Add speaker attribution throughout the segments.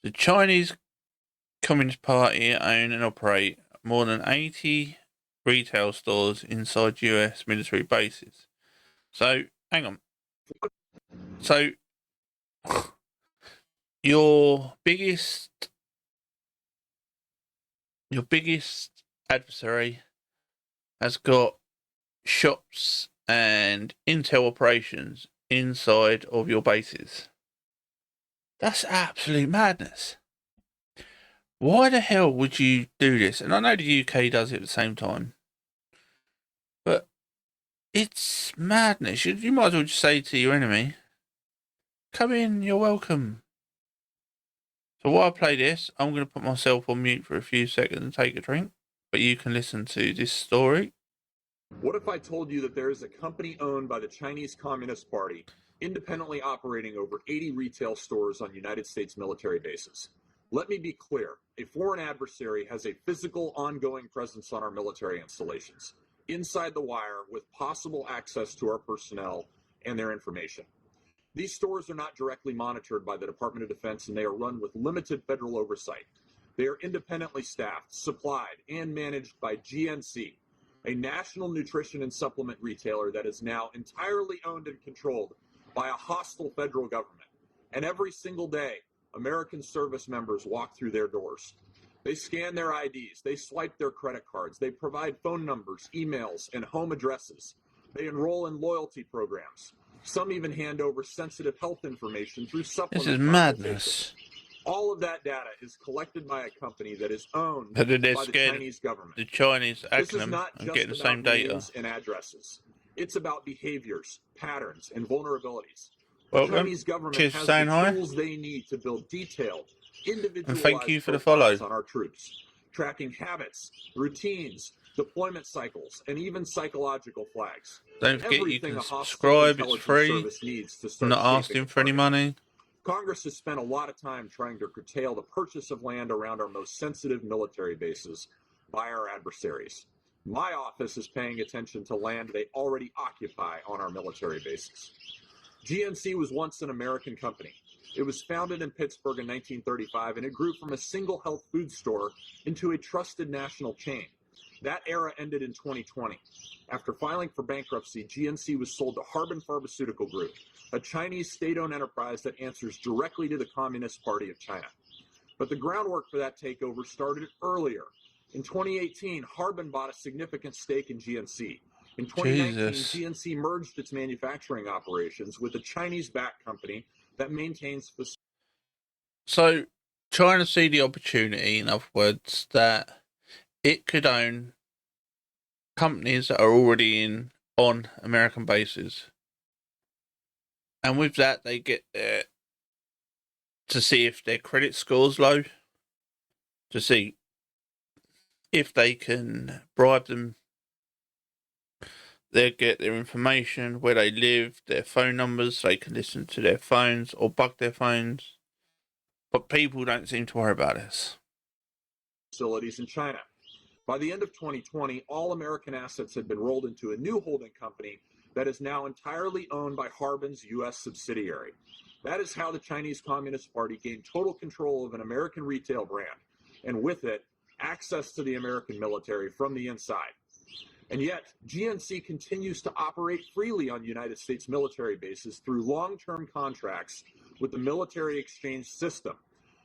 Speaker 1: The Chinese Communist Party own and operate more than 80 retail stores inside US military bases. So, hang on. So, your biggest adversary has got shops and intel operations inside of your bases. That's absolute madness. Why the hell would you do this? And I know the UK does it at the same time, but it's madness. You might as well just say to your enemy, come in, you're welcome. So while I play this, I'm going to put myself on mute for a few seconds and take a drink, but you can listen to this story.
Speaker 2: What if I told you that there is a company owned by the Chinese Communist Party, independently operating over 80 retail stores on United States military bases? Let me be clear. A foreign adversary has a physical, ongoing presence on our military installations, inside the wire, with possible access to our personnel and their information. These stores are not directly monitored by the Department of Defense, and they are run with limited federal oversight. They are independently staffed, supplied, and managed by GNC, a national nutrition and supplement retailer that is now entirely owned and controlled by a hostile federal government. And every single day, American service members walk through their doors. They scan their IDs, they swipe their credit cards, they provide phone numbers, emails, and home addresses. They enroll in loyalty programs. Some even hand over sensitive health information through supplement.
Speaker 1: This is madness.
Speaker 2: All of that data is collected by a company that is owned
Speaker 1: by the
Speaker 2: Chinese government.
Speaker 1: The Chinese
Speaker 2: This is not just
Speaker 1: getting the same data
Speaker 2: names and addresses. It's about behaviors, patterns, and vulnerabilities.
Speaker 1: Welcome.
Speaker 2: The Chinese government
Speaker 1: Cheers,
Speaker 2: has
Speaker 1: saying
Speaker 2: the
Speaker 1: hi.
Speaker 2: tools they need to build detailed, individualized
Speaker 1: and thank you for the
Speaker 2: profiles
Speaker 1: follow
Speaker 2: on our troops, tracking habits, routines, deployment cycles, and even psychological flags.
Speaker 1: Don't forget
Speaker 2: Everything
Speaker 1: you
Speaker 2: a
Speaker 1: can
Speaker 2: hostile
Speaker 1: subscribe, it's
Speaker 2: intelligence
Speaker 1: free.
Speaker 2: service needs to start
Speaker 1: I'm not
Speaker 2: shaping
Speaker 1: asking
Speaker 2: a
Speaker 1: for any
Speaker 2: target.
Speaker 1: money.
Speaker 2: Congress has spent a lot of time trying to curtail the purchase of land around our most sensitive military bases by our adversaries. My office is paying attention to land they already occupy on our military bases. GNC was once an American company. It was founded in Pittsburgh in 1935, and it grew from a single health food store into a trusted national chain. That era ended in 2020. After filing for bankruptcy, GNC was sold to Harbin Pharmaceutical Group, a Chinese state-owned enterprise that answers directly to the Communist Party of China. But the groundwork for that takeover started earlier. In 2018, Harbin bought a significant stake in GNC. In 2019, GNC merged its manufacturing operations with a Chinese-backed company that maintains facilities.
Speaker 1: So, trying to see the opportunity, in other words, that it could own companies that are already on American bases. And with that, they get there to see if their credit score's low, to see if they can bribe them. They get their information, where they live, their phone numbers, so they can listen to their phones or bug their phones. But people don't seem to worry about this.
Speaker 2: Facilities in China. By the end of 2020, all American assets had been rolled into a new holding company that is now entirely owned by Harbin's U.S. subsidiary. That is how the Chinese Communist Party gained total control of an American retail brand, and with it, access to the American military from the inside. And yet, GNC continues to operate freely on United States military bases through long-term contracts with the military exchange system.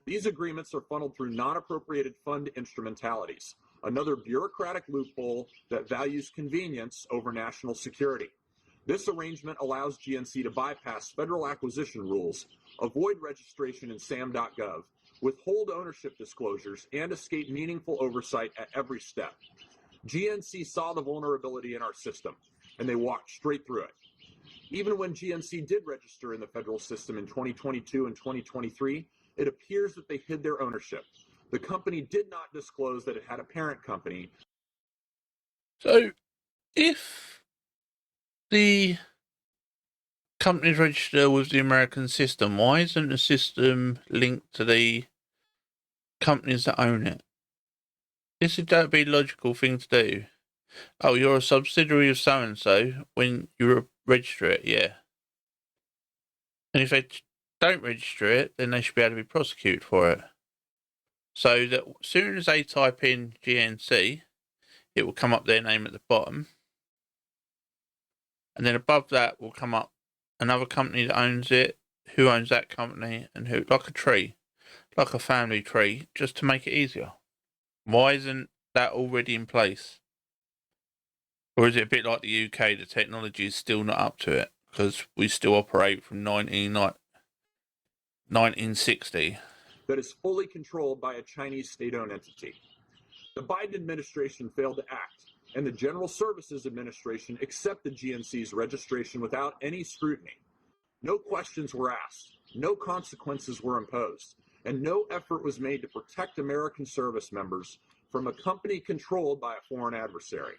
Speaker 2: These agreements are funneled through non-appropriated fund instrumentalities, another bureaucratic loophole that values convenience over national security. This arrangement allows GNC to bypass federal acquisition rules, avoid registration in SAM.gov, withhold ownership disclosures, and escape meaningful oversight at every step. GNC saw the vulnerability in our system, and they walked straight through it. Even when GNC did register in the federal system in 2022 and 2023, it appears that they hid their ownership. The company did not disclose that it had a parent company.
Speaker 1: So, if the companies register with the American system, why isn't the system linked to the companies that own it? That would be a logical thing to do. Oh, you're a subsidiary of so-and-so when you register it, yeah. And if they don't register it, then they should be able to be prosecuted for it. So that as soon as they type in GNC, it will come up their name at the bottom. And then above that will come up another company that owns it, who owns that company, and who, like a tree, like a family tree, just to make it easier. Why isn't that already in place? Or is it a bit like the UK, the technology is still not up to it? Because we still operate from 1960.
Speaker 2: That is fully controlled by a Chinese state-owned entity. The Biden administration failed to act, and the General Services Administration accepted GNC's registration without any scrutiny. No questions were asked, no consequences were imposed, and no effort was made to protect American service members from a company controlled by a foreign adversary.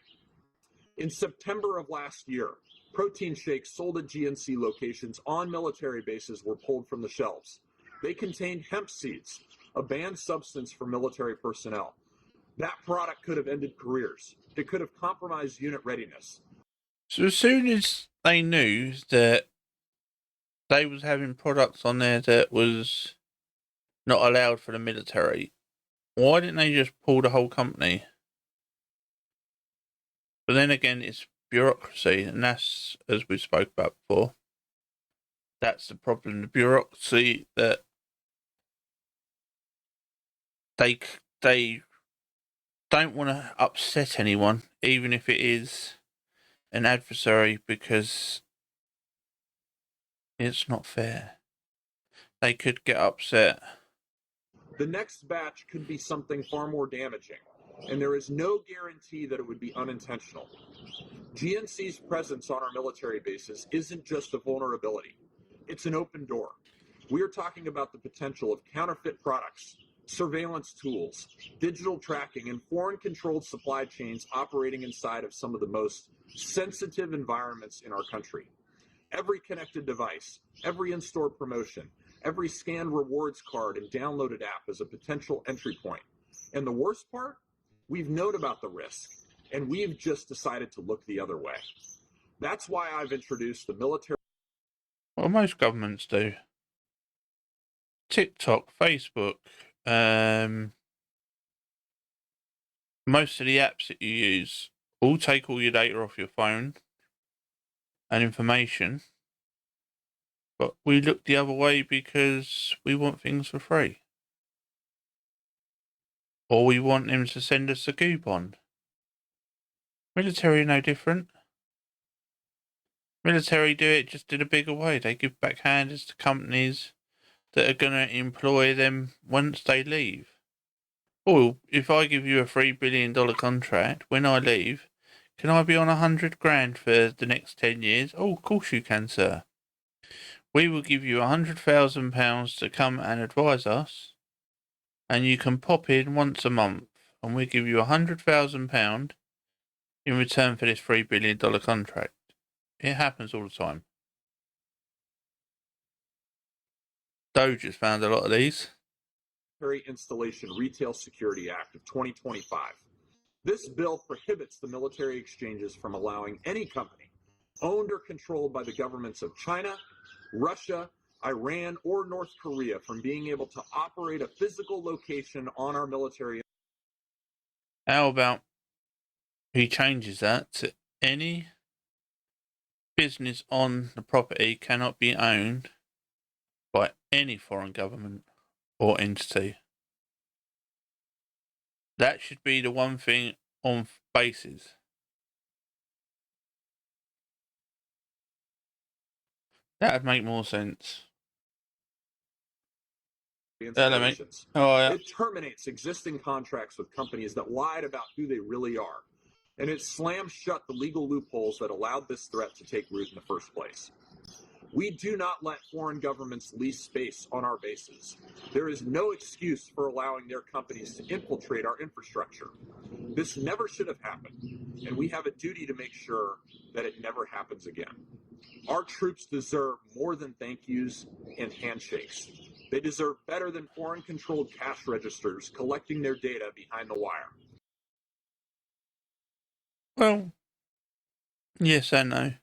Speaker 2: In September of last year, protein shakes sold at GNC locations on military bases were pulled from the shelves. They contained hemp seeds, a banned substance for military personnel. That product could have ended careers. It could have compromised unit readiness.
Speaker 1: So as soon as they knew that they was having products on there that was not allowed for the military, why didn't they just pull the whole company? But then again, it's bureaucracy, and that's, as we spoke about before, that's the problem. The bureaucracy that they don't want to upset anyone, even if it is an adversary, because it's not fair. They could get upset.
Speaker 2: The next batch could be something far more damaging, and there is no guarantee that it would be unintentional. GNC's presence on our military bases isn't just a vulnerability, it's an open door. We are talking about the potential of counterfeit products, surveillance tools, digital tracking, and foreign-controlled supply chains operating inside of some of the most sensitive environments in our country. Every connected device, every in-store promotion, every scanned rewards card and downloaded app is a potential entry point. And the worst part? We've known about the risk, and we've just decided to look the other way. That's why I've introduced the military.
Speaker 1: Well, most governments do. TikTok, Facebook, most of the apps that you use all take all your data off your phone and information, but we look the other way because we want things for free. Or we want them to send us a coupon. Military are no different. Military do it just in a bigger way. They give back handers to companies that are going to employ them once they leave. Or if I give you a $3 billion contract, when I leave, can I be on 100 grand for the next 10 years? Oh, of course you can, sir. We will give you £100,000 to come and advise us, and you can pop in once a month, and we give you £100,000 in return for this $3 billion contract. It happens all the time. Doge has found a lot of these.
Speaker 2: Installation Retail Security Act of 2025. This bill prohibits the military exchanges from allowing any company owned or controlled by the governments of China, Russia, Iran, or North Korea from being able to operate a physical location on our military.
Speaker 1: How about he changes that to any business on the property cannot be owned by any foreign government or entity? That should be the one thing on bases. That would make more sense.
Speaker 2: Installations.
Speaker 1: Oh, yeah.
Speaker 2: It terminates existing contracts with companies that lied about who they really are, and it slams shut the legal loopholes that allowed this threat to take root in the first place. We do not let foreign governments lease space on our bases. There is no excuse for allowing their companies to infiltrate our infrastructure. This never should have happened, and we have a duty to make sure that it never happens again. Our troops deserve more than thank yous and handshakes. They deserve better than foreign-controlled cash registers collecting their data behind the wire.
Speaker 1: Well, yes and no.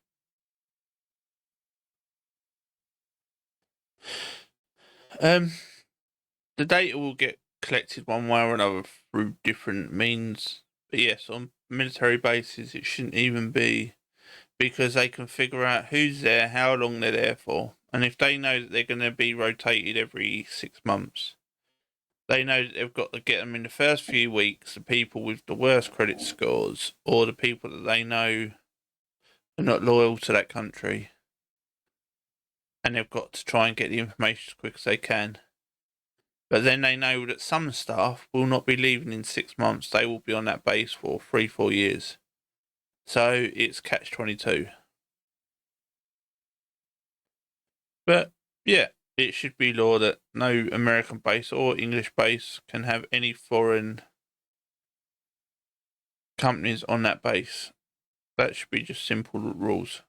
Speaker 1: The data will get collected one way or another through different means. But yes, on military bases, it shouldn't even be, because they can figure out who's there, how long they're there for, and if they know that they're going to be rotated every 6 months, they know that they've got to get them in the first few weeks, the people with the worst credit scores, or the people that they know are not loyal to that country, and they've got to try and get the information as quick as they can. But then they know that some staff will not be leaving in 6 months. They will be on that base for 3-4 years. So it's catch-22. But yeah, it should be law that no American base or English base can have any foreign companies on that base. That should be just simple rules.